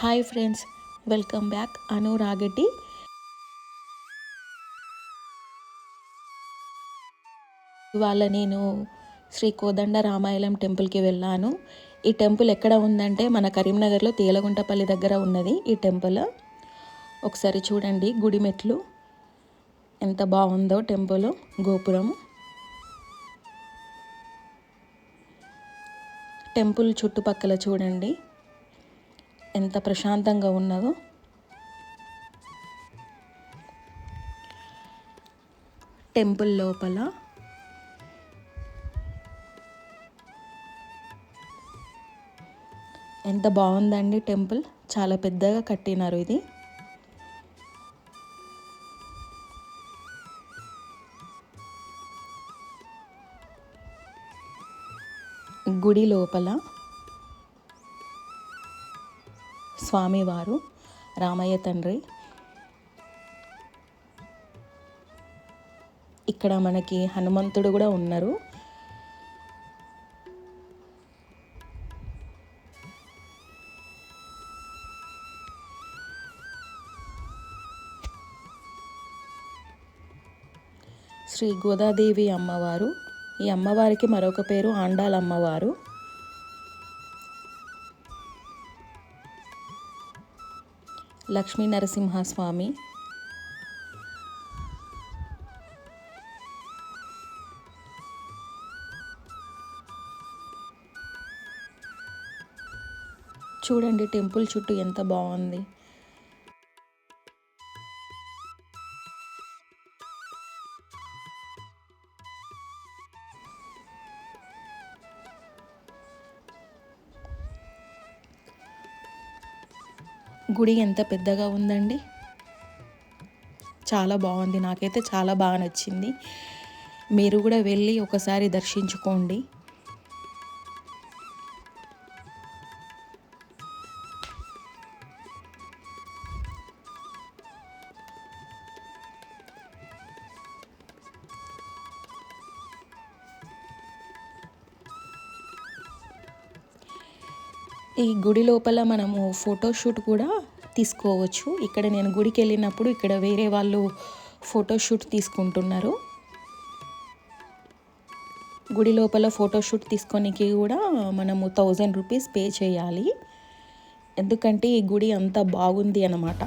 Hi friends, welcome back. Anu Ragati. ఇవాళ నేను శ్రీ కోదండ రామాయణం టెంపుల్కి వెళ్ళాను. ఈ టెంపుల్ ఎక్కడ ఉందంటే మన కరీంనగర్లో తేలగుంటపల్లి దగ్గర ఉన్నది ఈ టెంపుల్. ఒకసారి చూడండి గుడి మెట్లు ఎంత బాగుందో, టెంపుల్ గోపురం. టెంపుల్ చుట్టుపక్కల చూడండి ఎంత ప్రశాంతంగా ఉన్నదో. టెంపుల్ లోపల ఎంత బాగుందండి టెంపుల్. చాలా పెద్దగా కట్టినారు ఇది. గుడి లోపల స్వామివారు రామయ్య తండ్రి. ఇక్కడ మనకి హనుమంతుడు కూడా ఉన్నారు. శ్రీ గోదాదేవి అమ్మవారు. ఈ అమ్మవారికి మరొక పేరు ఆండాల్ అమ్మవారు. లక్ష్మీ నరసింహస్వామి. చూడండి టెంపుల్ చుట్టూ ఎంత బాగుంది. గుడి ఎంత పెద్దగా ఉందండి. చాలా బాగుంది. నాకైతే చాలా బాగా నచ్చింది. మీరు కూడా వెళ్ళి ఒకసారి దర్శించుకోండి. ఈ గుడి లోపల మనము ఫోటోషూట్ కూడా తీసుకోవచ్చు. ఇక్కడ నేను గుడికి వెళ్ళినప్పుడు ఇక్కడ వేరే వాళ్ళు ఫోటోషూట్ తీసుకుంటున్నారు. గుడి లోపల ఫోటోషూట్ తీసుకోనికి కూడా మనము 1000 రూపీస్ పే చేయాలి. ఎందుకంటే ఈ గుడి అంత బాగుంది అన్నమాట.